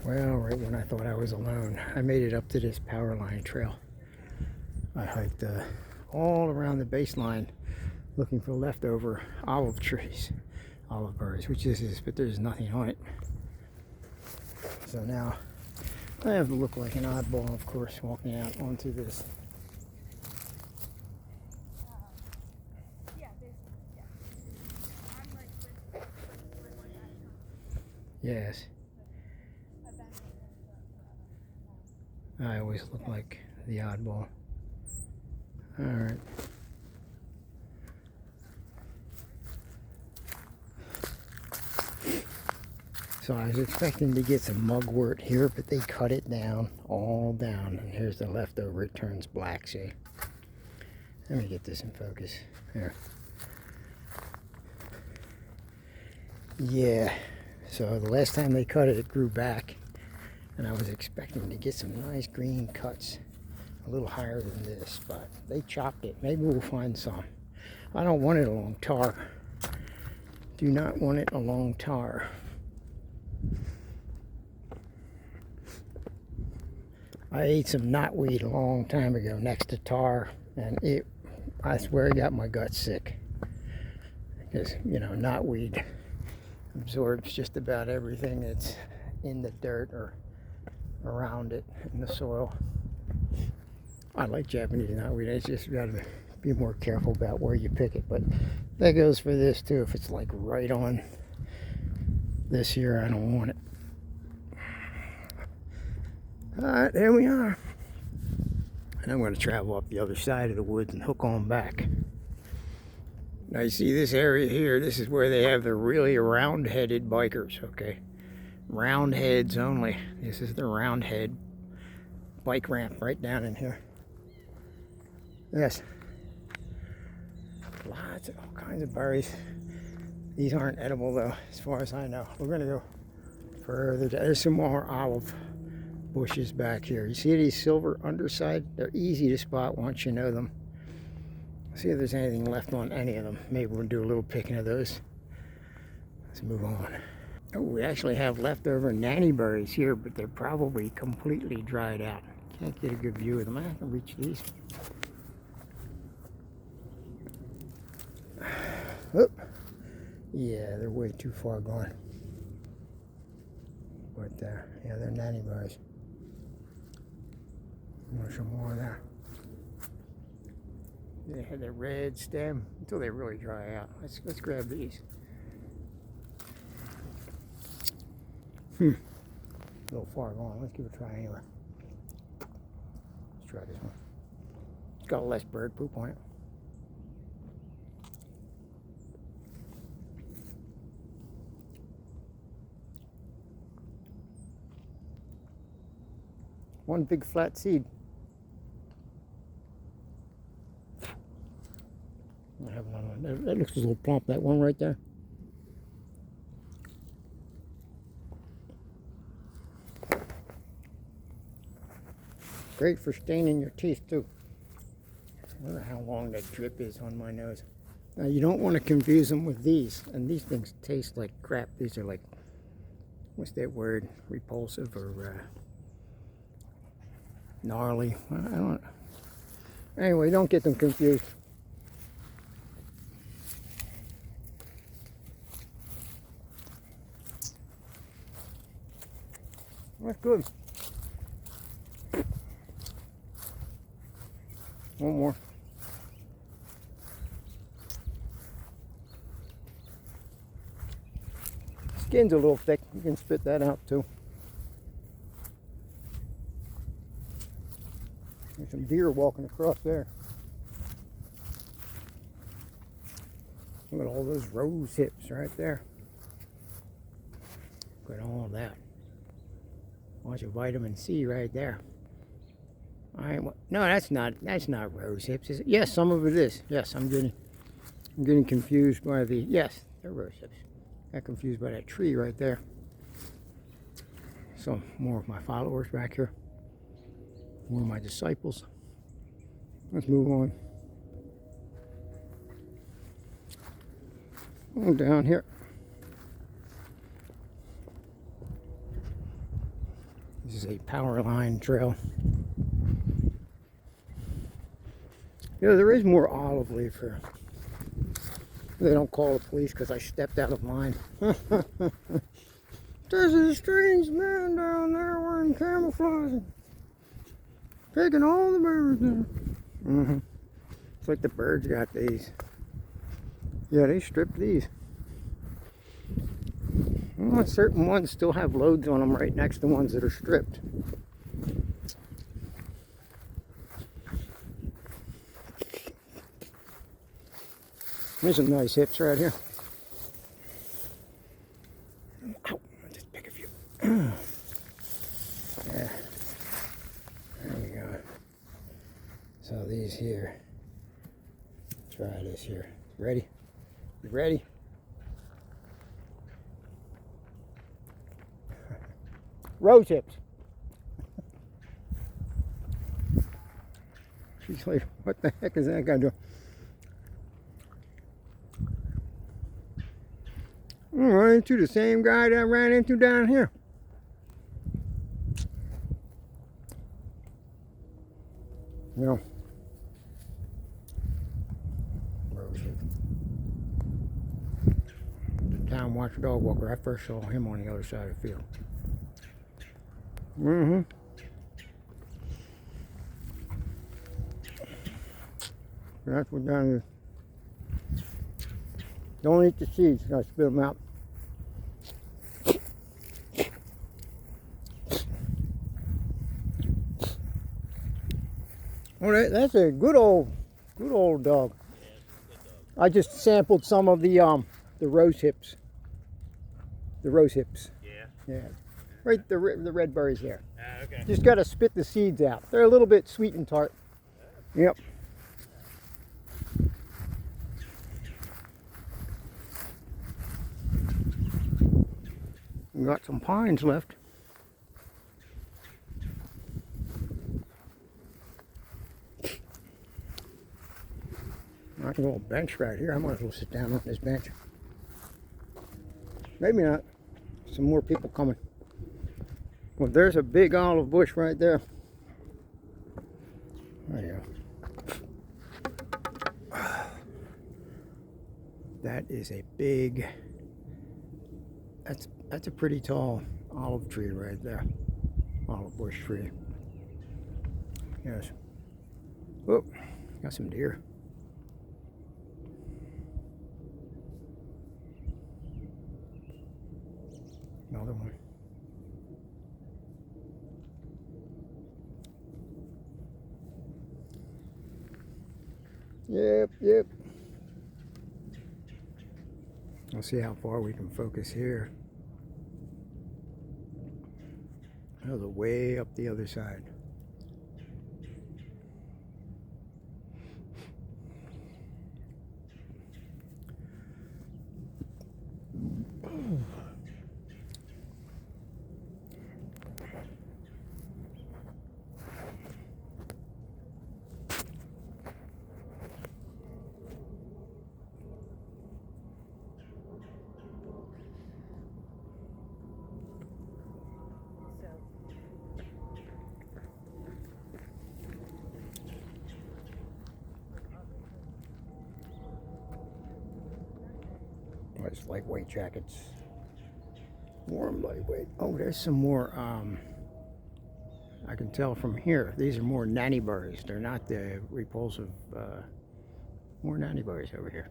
Well, right when I thought I was alone, I made it up to this Powerline trail. I hiked all around the baseline looking for leftover olive trees, olive berries, which this is, but there's nothing on it. So now I have to look like an oddball, of course, walking out onto this. Yes. I always look like the oddball. Alright. So I was expecting to get some mugwort here, but they cut it down, all down. And here's the leftover. It turns black, see? Let me get this in focus. Here. Yeah. So the last time they cut it, it grew back. And I was expecting to get some nice green cuts. A little higher than this, but they chopped it. Maybe we'll find some. I don't want it along tar. Do not want it along tar. I ate some knotweed a long time ago next to tar, and I swear it got my gut sick. Because, you know, knotweed absorbs just about everything that's in the dirt or around it in the soil. I like Japanese knotweed. It's just got to be more careful about where you pick it. But that goes for this too. If it's like right on this here, I don't want it. Alright, here we are. And I'm going to travel up the other side of the woods and hook on back. Now you see this area here, this is where they have the really round-headed bikers, okay? Round heads only. This is the round head bike ramp right down in here. Yes. Lots of all kinds of berries. These aren't edible though, as far as I know. We're going to go further down. There's some more olive bushes back here. You see these silver underside? They're easy to spot once you know them. See if there's anything left on any of them. Maybe we'll do a little picking of those. Let's move on. Oh, we actually have leftover nanny berries here, but they're probably completely dried out. Can't get a good view of them. I can reach these. Oh, yeah, they're way too far gone. But yeah, they're nanny berries. Want some more of that? They had that red stem until they really dry out. Let's grab these. A little far gone. Let's give it a try anyway. Let's try this one. It's got less bird poop on it. One big flat seed. I have another one. That looks a little plump, that one right there. Great for staining your teeth too. I wonder how long that drip is on my nose. Now you don't want to confuse them with these, and these things taste like crap. These are like, what's that word? Repulsive or gnarly. I don't. Anyway, don't get them confused. That's good. One more. Skin's a little thick. You can spit that out too. There's some deer walking across there. Look at all those rose hips right there. Look at all of that. Bunch of vitamin C right there. All right, well, no, that's not rose hips, is it? Yes, some of it is. Yes, I'm getting confused by the, yes, they're rose hips. Got confused by that tree right there. Some more of my followers back here. More of my disciples. Let's move on. Down here. This is a Powerline trail. You know, there is more olive leaf here. They don't call the police because I stepped out of line. There's a strange man down there wearing camouflage, taking all the birds down. It's like the birds got these. Yeah, they stripped these. Well, certain ones still have loads on them right next to ones that are stripped. There's some nice hips right here. Ow, I'll just pick a few. Yeah. There we go. So these here. Try this here. Ready? You ready? Rose hips. She's like, what the heck is that guy doing? I ran into the same guy that I ran into down here. You know. Rose hip. The town watcher dog walker. I first saw him on the other side of the field. That's what down here. Don't eat the seeds, I spit them out. Oh, that's a good old dog. Yeah, good dog. I just sampled some of the rose hips. The rose hips. Yeah. Yeah. Right, the red berries there. Okay. Just got to spit the seeds out. They're a little bit sweet and tart. Yep. We got some pines left. Nice little bench right here. I might as well sit down on this bench. Maybe not. Some more people coming. Well, there's a big olive bush right there. There you go. That is a big, that's a pretty tall olive tree right there. Olive bush tree. Yes. Oh, got some deer. Another one. Yep. We'll see how far we can focus here. Oh, the way up the other side. It's lightweight jackets. Warm lightweight. Oh, there's some more. I can tell from here. These are more nanny berries. They're not the repulsive. More nanny berries over here.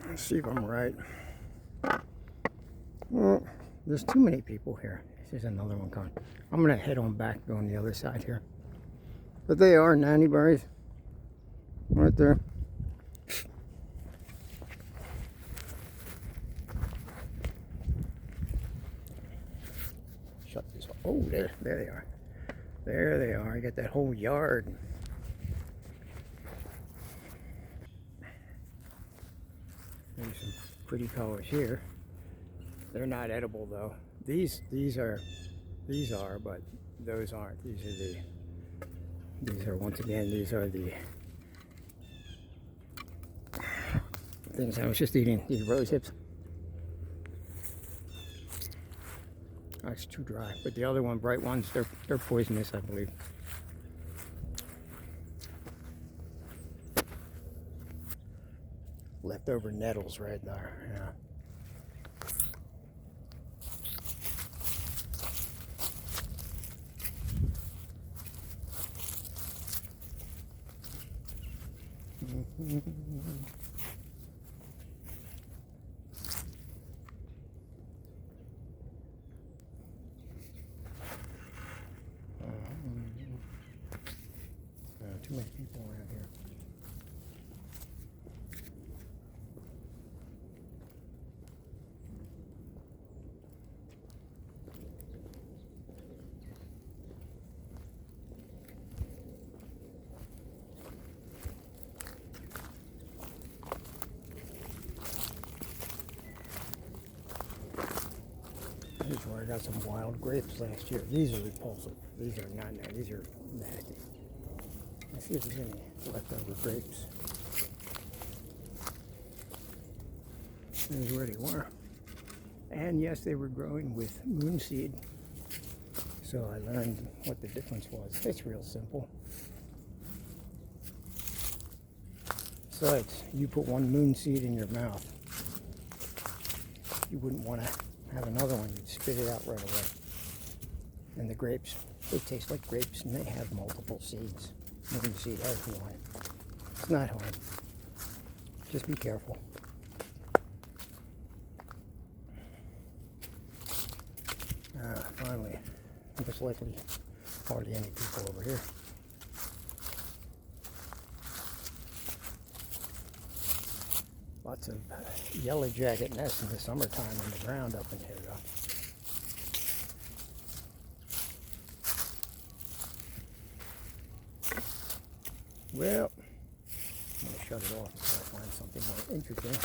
Let's see if I'm right. Well, there's too many people here. There's another one coming. I'm gonna head on back, go on the other side here. But they are nanny berries. Right there. Shut this off. Oh, there they are. There they are. I got that whole yard. There's some pretty colors here. They're not edible though. These are, but those aren't. These are once again, these are the things I was just eating, these rose hips. Oh, it's too dry. But the other one, bright ones, they're poisonous, I believe. Leftover nettles right there. Yeah. Too many people around here. This is where I got some wild grapes last year. These are repulsive. These are not nice. These are nasty. Let's see if there's any leftover grapes. Here's where they were. And yes, they were growing with moonseed. So I learned what the difference was. It's real simple. So it's, you put one moonseed in your mouth, you wouldn't want to have another one. You'd spit it out right away. And the grapes, they taste like grapes, and they have multiple seeds. Moonseed has one. It's not hard. Just be careful. Finally, looks likely hardly any people over here. Lots of yellow jacket nests in the summertime on the ground up in here, though. Well, I'm going to shut it off until I find something more interesting.